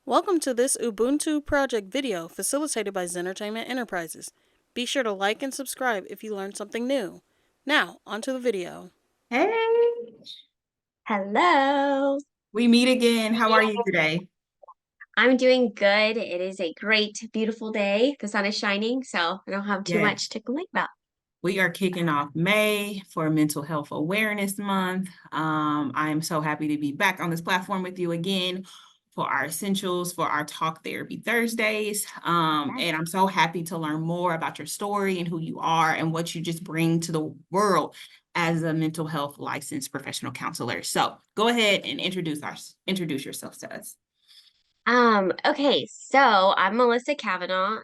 Welcome to this Ubuntu Project video facilitated by Zentertainment Enterprises. Be sure to like and subscribe if you learned something new. Now, onto the video. Hey, Hello. we meet again. How are you today? I'm doing good. It is a great, beautiful day. The sun is shining, so I don't have too Yes, much to complain about. we are kicking off May for Mental Health Awareness Month. I am so happy to be back on this platform with you again for our essentials for our Talk Therapy Thursdays. And I'm so happy to learn more about your story and who you are and what you just bring to the world as a mental health licensed professional counselor. So go ahead and introduce yourself to us. Okay, so I'm Melissa Cavanaugh.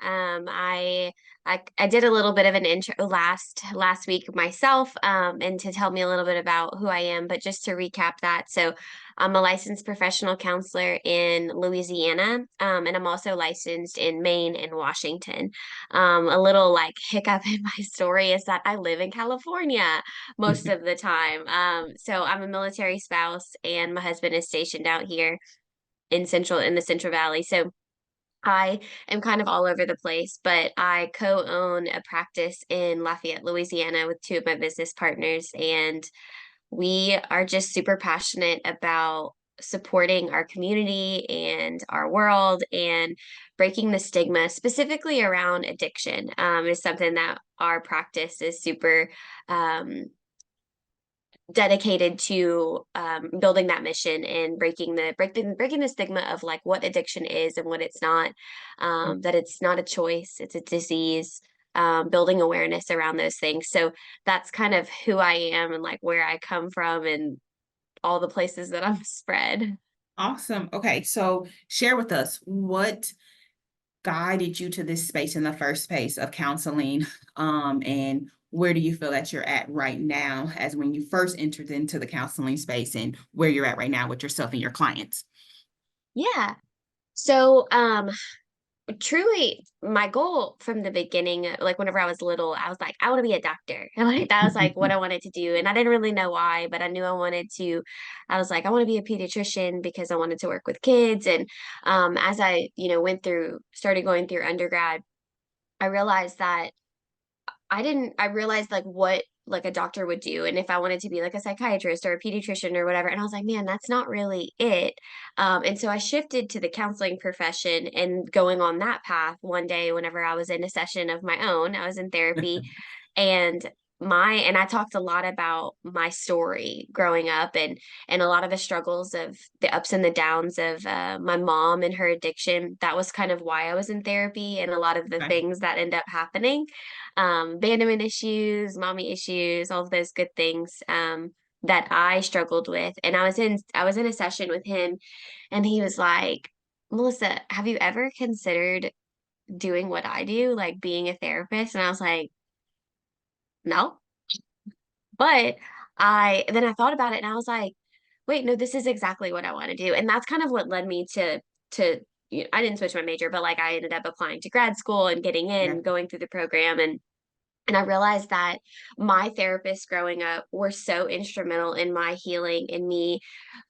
I did a little bit of an intro last week myself, and to tell me a little bit about who I am, but just to recap that. So I'm a licensed professional counselor in Louisiana, and I'm also licensed in Maine and Washington. A little like hiccup in my story is that I live in California most of the time. So I'm a military spouse and my husband is stationed out here in the Central Valley. So I am kind of all over the place, but I co-own a practice in Lafayette, Louisiana with two of my business partners, and we are just super passionate about supporting our community and our world and breaking the stigma specifically around addiction is something that our practice is super dedicated to building that mission and breaking the stigma of like what addiction is and what it's not, that it's not a choice, it's a disease, building awareness around those things. So that's kind of who I am and like where I come from and all the places that I'm spread. Awesome. Okay, so share with us what guided you to this space in the first place of counseling, and where do you feel that you're at right now as when you first entered into the counseling space and where you're at right now with yourself and your clients? Yeah. So, truly my goal from the beginning, like whenever I was little, I was like, I want to be a doctor. And like that was like what I wanted to do. And I didn't really know why, but I knew I wanted to. I was like, I want to be a pediatrician because I wanted to work with kids. And as I, started going through undergrad, I realized that I realized like what like a doctor would do and if I wanted to be like a psychiatrist or a pediatrician or whatever. And I was like, man, that's not really it. And so I shifted to the counseling profession and going on that path one day whenever I was in a session of my own. I was in therapy and I talked a lot about my story growing up and a lot of the struggles of the ups and the downs of my mom and her addiction. That was kind of why I was in therapy and a lot of the Okay. things that end up happening, abandonment issues, mommy issues, all of those good things that I struggled with. And I was in a session with him and he was like, Melissa, have you ever considered doing what I do, like being a therapist? And I was like, no. But I thought about it and I was like, wait, no, this is exactly what I want to do. And that's kind of what led me to I didn't switch my major, but like I ended up applying to grad school and getting Yeah. in, going through the program and I realized that my therapists growing up were so instrumental in my healing, in me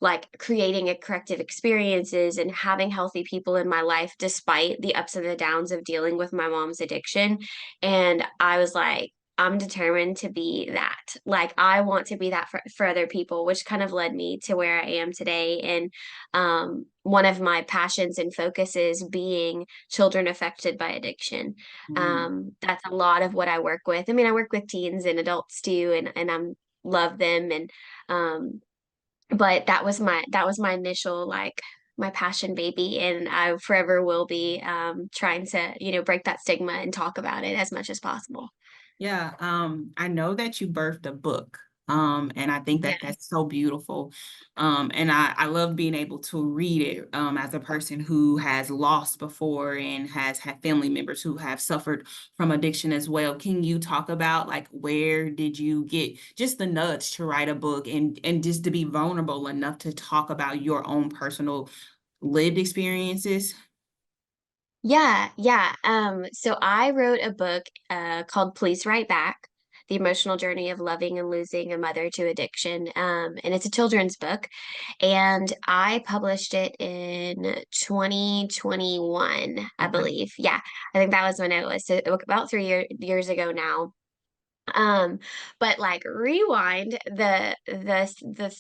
like creating a corrective experiences and having healthy people in my life despite the ups and the downs of dealing with my mom's addiction. And I was like, I'm determined to be that. Like, I want to be that for other people, which kind of led me to where I am today. And one of my passions and focuses being children affected by addiction. Mm. That's a lot of what I work with. I mean, I work with teens and adults too, and I'm love them. And um, but that was my initial like my passion baby, and I forever will be trying to break that stigma and talk about it as much as possible. Yeah, I know that you birthed a book, and I think Yeah. that that's so beautiful. And I love being able to read it, as a person who has lost before and has had family members who have suffered from addiction as well. Can you talk about like where did you get just the nudge to write a book and just to be vulnerable enough to talk about your own personal lived experiences? Yeah, yeah. So I wrote a book called Please Write Back. The Emotional Journey of Loving and Losing a Mother to Addiction. And it's a children's book. And I published it in 2021, I Okay. believe. Yeah, I think that was when it was. So about 3 years ago now. um but like rewind, the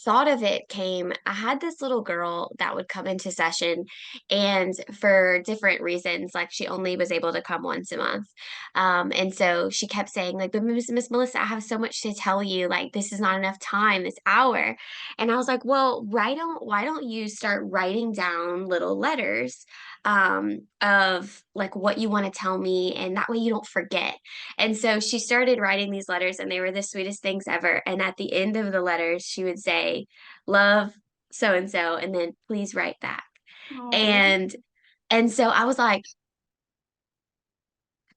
thought of it came. I had this little girl that would come into session, and for different reasons, like she only was able to come once a month. And so she kept saying like, but Miss Melissa, I have so much to tell you, like this is not enough time, this hour. And I was like, well, why don't you start writing down little letters of like what you want to tell me, and that way you don't forget. And so she started writing these letters, and they were the sweetest things ever. And at the end of the letters, she would say, "Love so and so," and then please write back. Oh, And so I was like,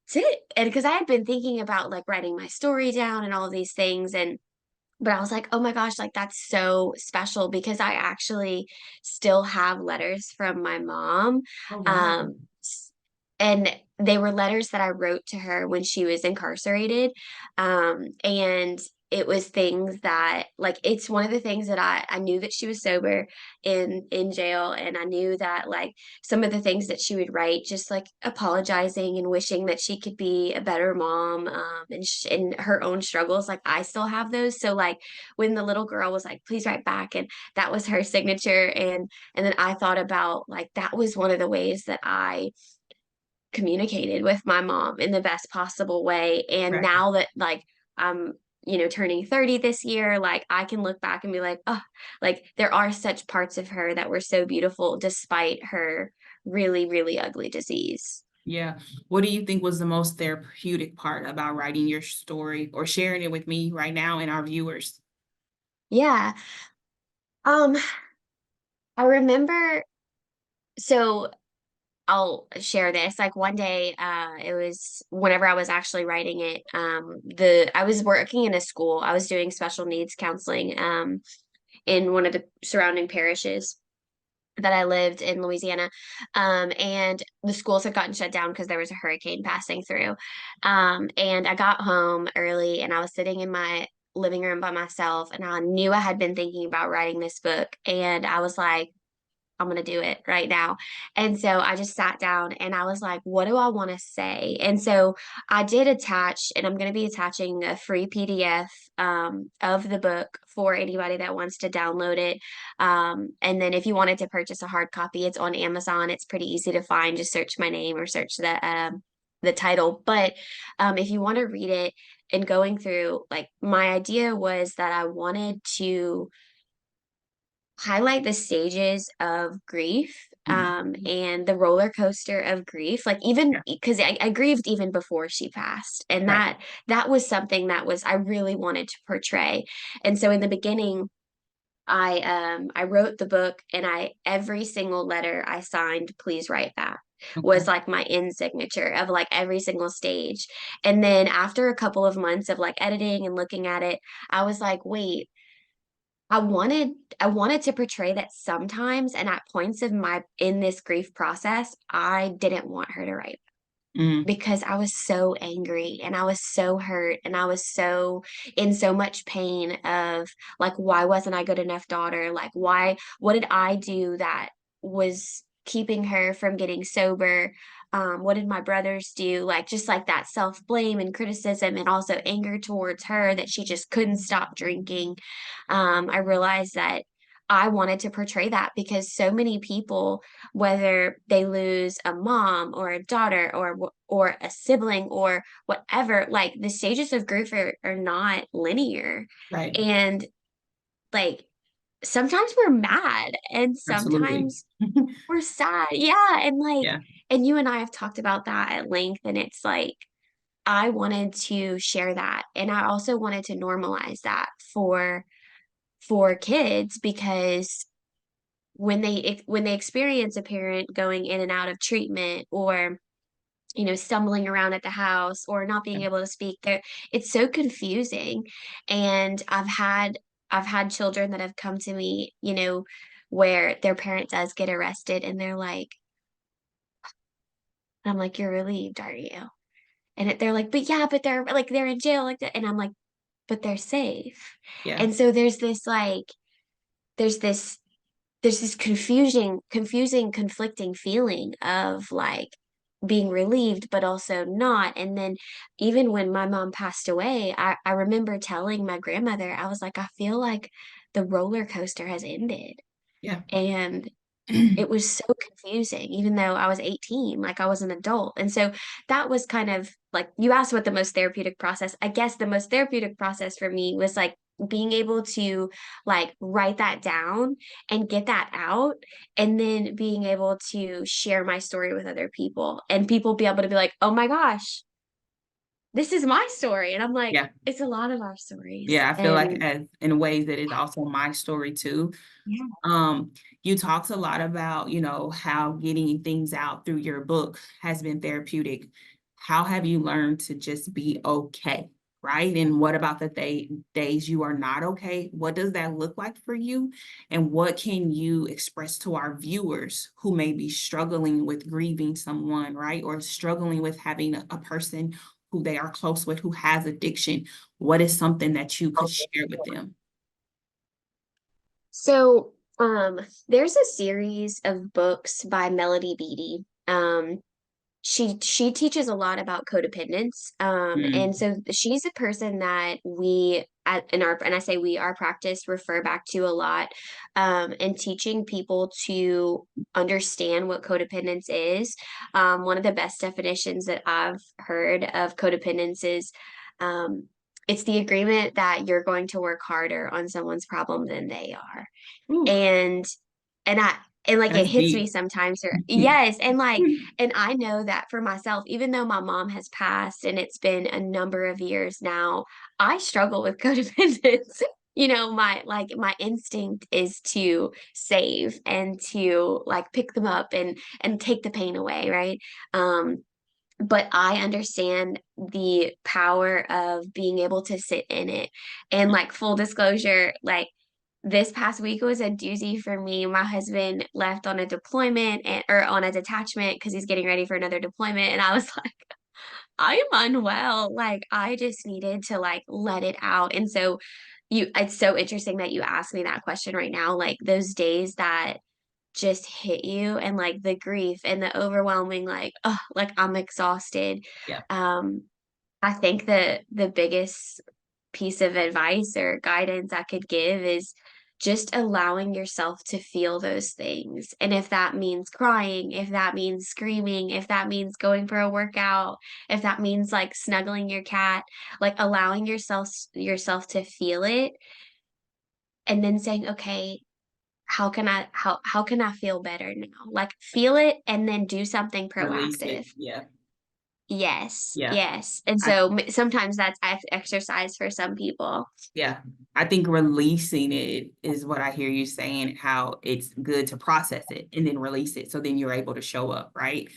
"That's it." And because I had been thinking about like writing my story down and all of these things, and but I was like, oh my gosh, like that's so special because I actually still have letters from my mom. oh wow. Um, and they were letters that I wrote to her when she was incarcerated. And it was things that like it's one of the things that I knew that she was sober in jail, and I knew that like some of the things that she would write, just like apologizing and wishing that she could be a better mom, and her own struggles, like I still have those. So like when the little girl was like, please write back, and that was her signature. And then I thought about like that was one of the ways that I communicated with my mom in the best possible way. And Right. now that like I'm, turning 30 this year, like I can look back and be like, oh, like there are such parts of her that were so beautiful despite her really, really ugly disease. Yeah. What do you think was the most therapeutic part about writing your story or sharing it with me right now and our viewers? Yeah. Um, I remember, so I'll share this. Like one day, it was whenever I was actually writing it. I was working in a school. I was doing special needs counseling, in one of the surrounding parishes that I lived in Louisiana. And the schools had gotten shut down because there was a hurricane passing through. And I got home early, and I was sitting in my living room by myself, and I knew I had been thinking about writing this book, and I was like, I'm going to do it right now. And so I just sat down and I was like, what do I want to say? And so I did attach, and I'm going to be attaching a free PDF, of the book for anybody that wants to download it. And then if you wanted to purchase a hard copy, it's on Amazon. It's pretty easy to find. Just search my name or search the title. But if you want to read it and going through, like, my idea was that I wanted to highlight the stages of grief, Mhm. and the roller coaster of grief, like even Yeah. because I grieved even before she passed, and Right. that was something that was I really wanted to portray. And so in the beginning, I wrote the book, and I every single letter I signed please write back Okay. was like my end signature of like every single stage. And then after a couple of months of like editing and looking at it, I was like, wait, I wanted I wanted to portray that sometimes and at points of my in this grief process, I didn't want her to write Mm. because I was so angry and I was so hurt and I was so in so much pain of like, why wasn't I good enough daughter? Like, what did I do that was keeping her from getting sober? What did my brothers do? Like, just like that self blame and criticism, and also anger towards her that she just couldn't stop drinking. I realized that I wanted to portray that because so many people, whether they lose a mom or a daughter or a sibling or whatever, like the stages of grief are not linear. Right. And like sometimes we're mad and Absolutely. sometimes we're sad. Yeah. And like, Yeah. and you and I have talked about that at length. And it's like, I wanted to share that. And I also wanted to normalize that for kids, because when they experience a parent going in and out of treatment, or stumbling around at the house or not being Yeah. able to speak, there it's so confusing. And I've had children that have come to me, where their parent does get arrested, and they're like, I'm like, you're relieved, are you? And they're like, but yeah, but they're in jail like that. And I'm like, but they're safe. Yeah. And so there's this conflicting feeling of like being relieved, but also not. And then even when my mom passed away, I remember telling my grandmother, I was like, I feel like the roller coaster has ended. Yeah. And it was so confusing, even though I was 18, like I was an adult. And so that was kind of like you asked what the most therapeutic process. I guess the most therapeutic process for me was like being able to like write that down and get that out, and then being able to share my story with other people and people be able to be like, oh my gosh, this is my story. And I'm like, Yeah. it's a lot of our stories. Yeah. I feel like And as in ways that is also my story too. yeah. You talked a lot about, how getting things out through your book has been therapeutic. How have you learned to just be okay? Right. And what about the days you are not okay? What does that look like for you? And what can you express to our viewers who may be struggling with grieving someone, right? Or struggling with having a person who they are close with who has addiction? What is something that you could share with them? So, there's a series of books by Melody Beattie. She teaches a lot about codependence. And Mm, so she's a person that we in our, and I say we, our practice refer back to a lot, and teaching people to understand what codependence is. One of the best definitions that I've heard of codependence is, um, it's the agreement that you're going to work harder on someone's problem than they are. oof, And and I and like it that's hits me deep. sometimes or yes, and I know that for myself, even though my mom has passed and it's been a number of years now, I struggle with codependence. My instinct is to save and to like pick them up and take the pain away, right? But I understand the power of being able to sit in it. And like full disclosure, like this past week was a doozy for me. My husband left on a deployment or on a detachment because he's getting ready for another deployment. And I was like, I am unwell. Like I just needed to like let it out. And so it's so interesting that you asked me that question right now. Like those days that just hit you and like the grief and the overwhelming like, oh, like I'm exhausted. Yeah. um I think the biggest piece of advice or guidance I could give is just allowing yourself to feel those things. And if that means crying, if that means screaming, if that means going for a workout, if that means like snuggling your cat, like allowing yourself to feel it and then saying, okay, how can I feel better now? Like feel it and then do something Release it. proactive. Yeah. Yes, Yeah. yes. And I so sometimes that's exercise for some people. yeah. I think releasing it is what I hear you saying, how it's good to process it and then release it. So then you're able to show up, right?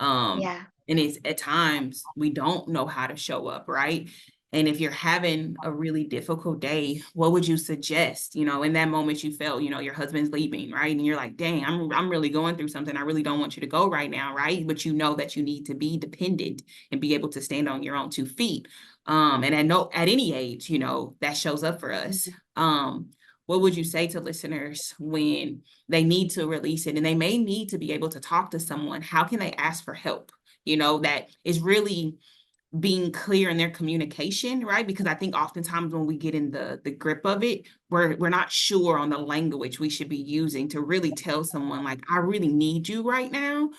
Yeah. And it's at times we don't know how to show up, right? And if you're having a really difficult day, what would you suggest? In that moment you felt, your husband's leaving, right? And you're like, dang, I'm really going through something. I really don't want you to go right now, right? But you know that you need to be dependent and be able to stand on your own 2 feet. And at any age, that shows up for us. Mhm. What would you say to listeners when they need to release it and they may need to be able to talk to someone? How can they ask for help? That is really being clear in their communication, right? Because I think oftentimes when we get in the grip of it, we're not sure on the language we should be using to really tell someone like, I really need you right now.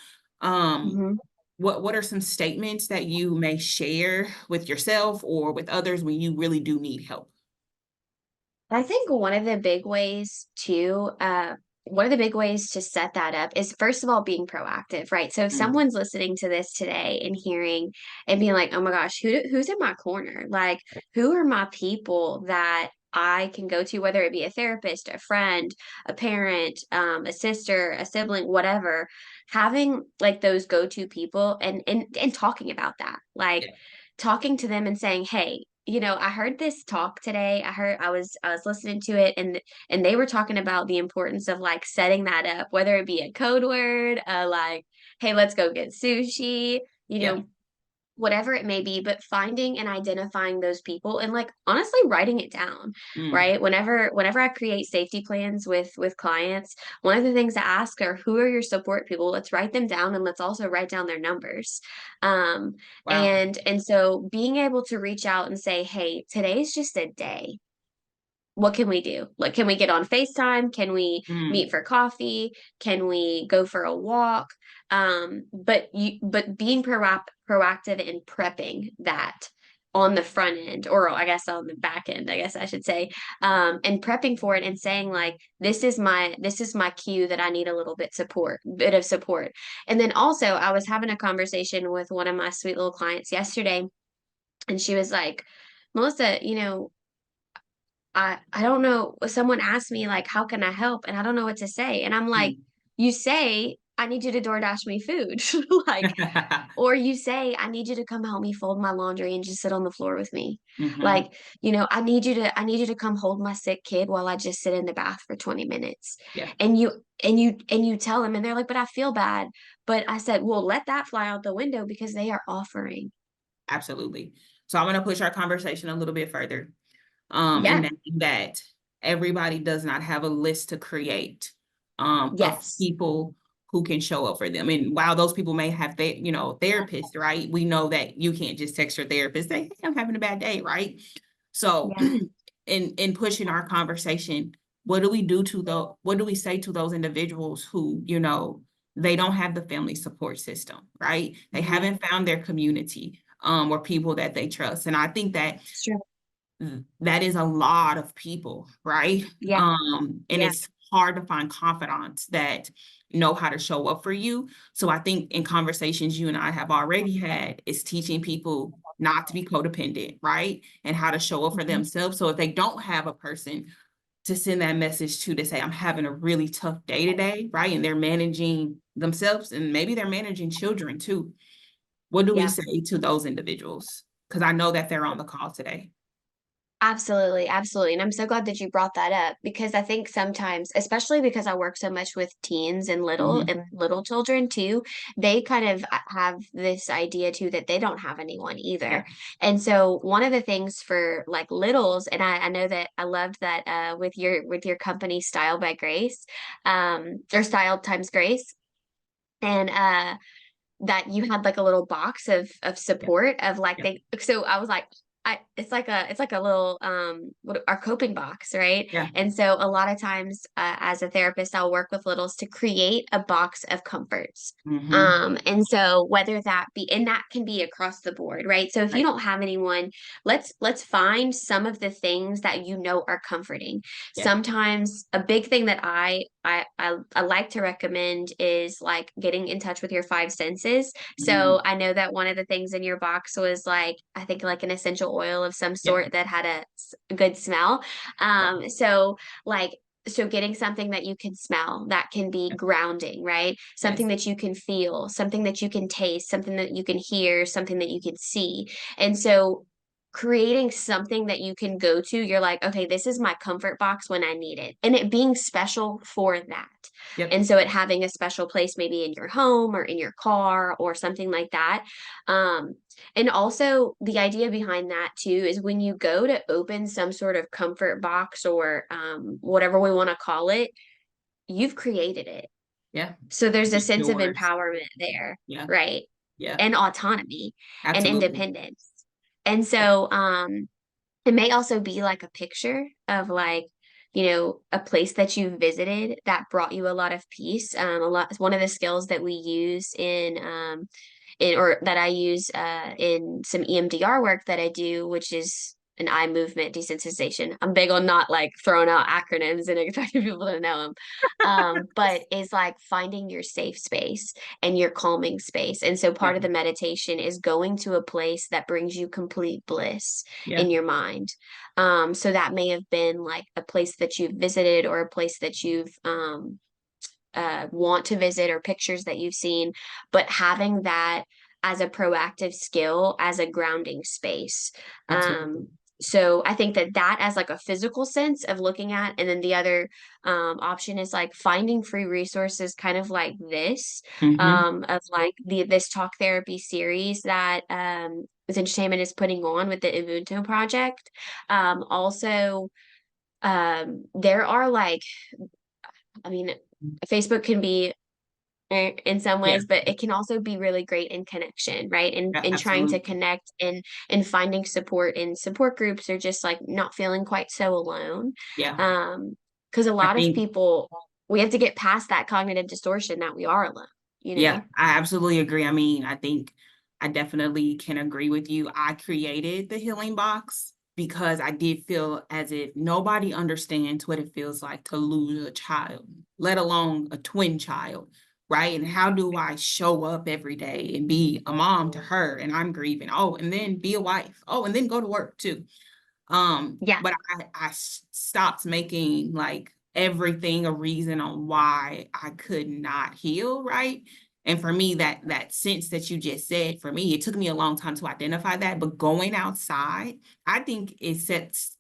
Mhm. What are some statements that you may share with yourself or with others when you really do need help? I think one of the big ways to set that up is first of all being proactive, right? So if Mm, someone's listening to this today and hearing and being like, "Oh my gosh, who's in my corner? Like, who are my people that I can go to, whether it be a therapist, a friend, a parent, a sister, a sibling, whatever." Having like those go-to people and talking about that, like yeah, talking to them and saying, "Hey, I heard this talk today. I was listening to it and they were talking about the importance of like setting that up, whether it be a code word, like, hey, let's go get sushi, you yeah, know, whatever it may be, but finding and identifying those people and like honestly writing it down, Mm, right? Whenever I create safety plans with clients, one of the things to ask are who are your support people? Let's write them down and let's also write down their numbers. Um, wow. and so being able to reach out and say, hey, today's just a day. What can we do? Like, can we get on FaceTime? Can we Mm, meet for coffee? Can we go for a walk? But being proactive in prepping that on the front end, or I guess on the back end, I guess I should say, and prepping for it and saying like, this is my cue that I need a little bit of support. And then also, I was having a conversation with one of my sweet little clients yesterday, and she was like, Melissa, I don't know. Someone asked me like, how can I help? And I don't know what to say. And I'm like, mm. you say, I need you to DoorDash me food. Like, or you say, I need you to come help me fold my laundry and just sit on the floor with me. Hmm. Like, I need you to come hold my sick kid while I just sit in the bath for 20 minutes. Yeah, And you tell them, and they're like, but I feel bad. But I said, well, let that fly out the window because they are offering. absolutely. So I'm going to push our conversation a little bit further. And Yeah. that everybody does not have a list to create of Yes. people who can show up for them. And while those people may have therapists, right? We know that you can't just text your therapist, say, hey, I'm having a bad day, right? So Yeah. in pushing our conversation, what do we say to those individuals who, they don't have the family support system, right? They Mhm. haven't found their community or people that they trust. And I think that It's true. that is a lot of people, right? Yeah. And Yeah. it's hard to find confidants that know how to show up for you. So I think in conversations you and I have already had, it's teaching people not to be codependent, right? And how to show up for Mhm. themselves. So if they don't have a person to send that message to say, I'm having a really tough day today, right? And they're managing themselves and maybe they're managing children too. What do we Yeah. say to those individuals? Because I know that they're on the call today. Absolutely, absolutely. And I'm so glad that you brought that up because I think sometimes, especially because I work so much with teens and Mhm. little children too, they kind of have this idea too that they don't have anyone Yeah. either. And so one of the things for like littles, and I know that I loved that with your company Style by Grace, or Style times Grace. And that you had like a little box of Yeah. support of like Yeah. they so I was like it's like a little what our coping box, right? Yeah. And so a lot of times as a therapist I'll work with littles to create a box of comforts. Hmm. And so whether that be, and that can be across the board, right? So if you Right. don't have anyone, let's find some of the things that are comforting. Yeah. Sometimes a big thing that I like to recommend is like getting in touch with your five senses. Mm. So I know that one of the things in your box was like, I think like an essential oil of some Yeah. sort that had a good smell. Yeah. So like, so getting something that you can smell that can be Yeah. grounding, right? Something Yes. that you can feel, something that you can taste, something that you can hear, something that you can see. And so creating something that you can go to, you're like, okay, this is my comfort box when I need it. And it being special for that. Yep. And so it having a special place maybe in your home or in your car or something like that. Um, and also the idea behind that too is when you go to open some sort of comfort box or whatever we want to call it, you've created it. Yeah. So there's a It's sense of yours. empowerment there, Yeah. right? Yeah. And autonomy and Absolutely. independence. And Yeah. so it may also be like a picture of like, a place that you visited that brought you a lot of peace. One of the skills that we use or that I use in some EMDR work that I do, which is an eye movement desensitization. I'm big on not like throwing out acronyms and expecting people to know them. But is like finding your safe space and your calming space. And so Yeah. part of the meditation is going to a place that brings you complete bliss Yeah. in your mind. So that may have been like a place that you've visited or a place that you've want to visit or pictures that you've seen, but having that as a proactive skill, as a grounding space. Absolutely. So I think that as like a physical sense of looking at, and then the other option is like finding free resources, kind of like this, Mm-hmm. of like this talk therapy series that With Entertainment is putting on with the Ubuntu Project. Also, there are like, I mean, Facebook can be in some Yeah, ways, but it can also be really great in connection, right? And yeah, in trying to absolutely. connect and finding support in support groups, or just like not feeling quite so alone. Yeah, Because a I lot of think. people, we have to get past that cognitive distortion that we are alone, you Yeah, know? I absolutely agree. I mean, I think I definitely can agree with you. I created the healing box because I did feel as if nobody understands what it feels like to lose a child, let alone a twin child, right? And how do I show up every day and be a mom to her and I'm grieving? Oh, and then be a wife. Oh, and then go to work too. Yeah. But stopped making like everything a reason on why I could not heal, right? And for me, that sense that you just said, for me, it took me a long time to identify that. But going outside, I think it sets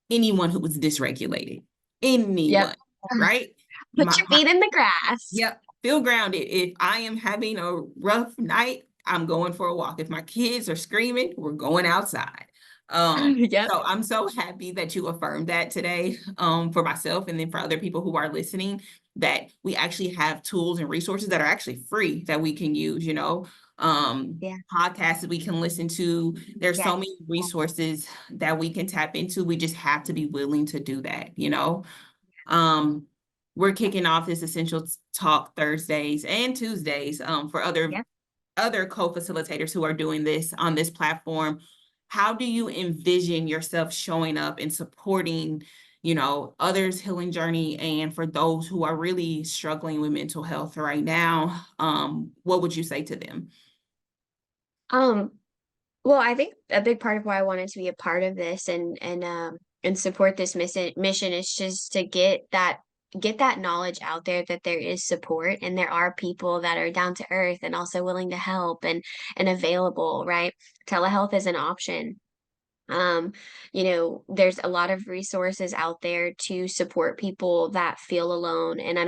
anyone who was dysregulated, Yep. anyone, right? Put your My feet in the grass. Yep, feel grounded. If I am having a rough night, I'm going for a walk. If my kids are screaming, we're going outside. Yep. So I'm so happy that you affirmed that today, for myself and then for other people who are listening, that we actually have tools and resources that are actually free that we can use, Yeah. podcasts that we can listen to. There's so Yes. many resources that we can tap into. We just have to be willing to do that. Um, we're kicking off this Essential Talk Thursdays and Tuesdays, for Yep. other co-facilitators who are doing this on this platform. How do you envision yourself showing up and supporting, others' healing journey? And for those who are really struggling with mental health right now, what would you say to them? Um, Well, I think a big part of why I wanted to be a part of this and support this mission is just to get that knowledge out there that there is support and there are people that are down to earth and also willing to help and available, right? Telehealth is an option. Um, there's a lot of resources out there to support people that feel alone, and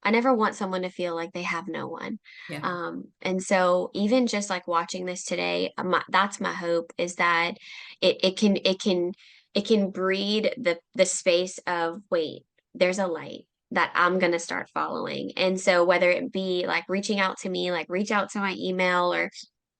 I never want someone to feel like they have no one. Yeah. And so even just like watching this today, that's my hope, is that it can breed the space of, wait, there's a light that I'm gonna start following. And so whether it be like reaching out to me, like reach out to my email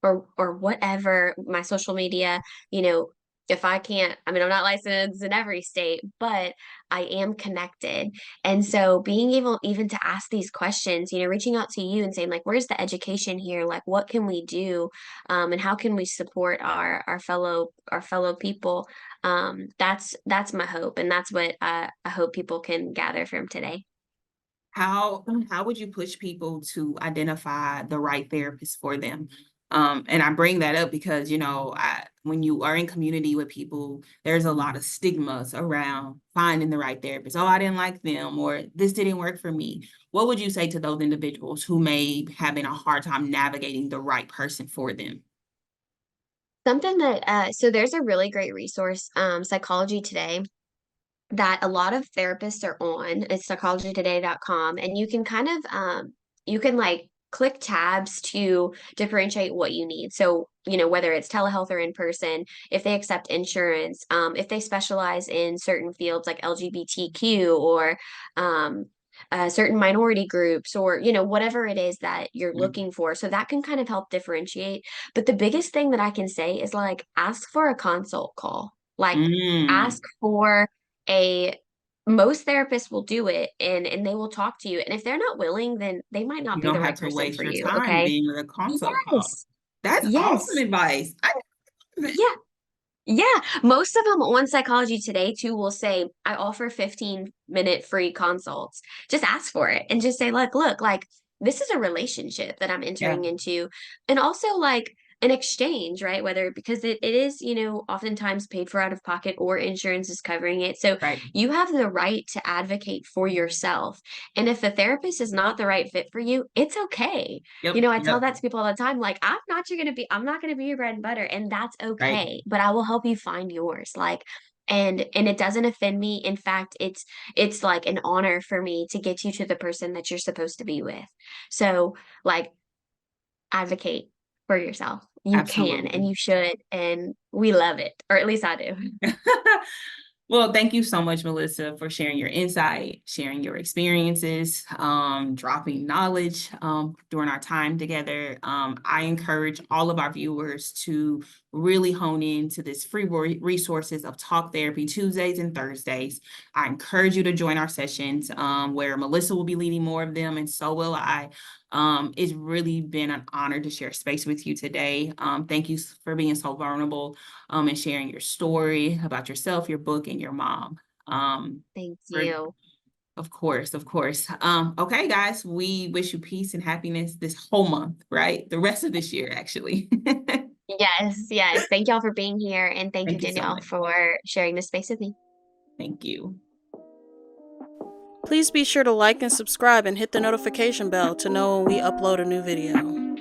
or whatever, my social media, you know, if I can't, I mean, I'm not licensed in every state, but I am connected. And so being able even to ask these questions, reaching out to you and saying like, where's the education here? Like, what can we do? And how can we support our fellow people? That's my hope. And that's what I hope people can gather from today. How would you push people to identify the right therapist for them? And I bring that up because, when you are in community with people, there's a lot of stigmas around finding the right therapist. Oh, I didn't like them, or this didn't work for me. What would you say to those individuals who may be having a hard time navigating the right person for them? Something that so there's a really great resource, Psychology Today, that a lot of therapists are on. It's psychologytoday.com, and you can kind of you can like click tabs to differentiate what you need. So, whether it's telehealth or in person, if they accept insurance, if they specialize in certain fields like LGBTQ or um certain minority groups, or whatever it is that you're Mm. looking for, so that can kind of help differentiate. But the biggest thing that I can say is like ask for a consult call, like Mm. ask for a most therapists will do it, and they will talk to you, and if they're not willing, then they might not You be the don't right have to person waste for your you. time Okay. being with a consult call. Yes. That's awesome Yes. advice. Yeah. Yeah, most of them on Psychology Today too will say, I offer 15-minute free consults. Just ask for it and just say, look, like this is a relationship that I'm Yeah. entering into. And also like an exchange, right? Whether because it is, oftentimes paid for out of pocket or insurance is covering it. So Right. you have the right to advocate for yourself. And if the therapist is not the right fit for you, it's okay. Yep. I tell Yep. that to people all the time, like, I'm not gonna be your bread and butter, and that's Right. okay. But I will help you find yours. Like, and it doesn't offend me. In fact, it's like an honor for me to get you to the person that you're supposed to be with. So, like, advocate for yourself. You can and Absolutely. you should, and we love it, or at least I do. Well, thank you so much, Melissa, for sharing your insight, sharing your experiences, dropping knowledge during our time together. I encourage all of our viewers to really hone into this free resources of Talk Therapy Tuesdays and Thursdays. I encourage you to join our sessions where Melissa will be leading more of them, and so will I. It's really been an honor to share space with you today. Thank you for being so vulnerable and sharing your story about yourself, your book, and your mom. Thank For, you. of course, of course. Okay, guys, we wish you peace and happiness this whole month, right? The rest of this year, actually. Yes, yes. Thank y'all for being here, and thank you, Thank you so Danielle, much. for sharing this space with me. Thank you. Please be sure to like and subscribe and hit the notification bell to know when we upload a new video.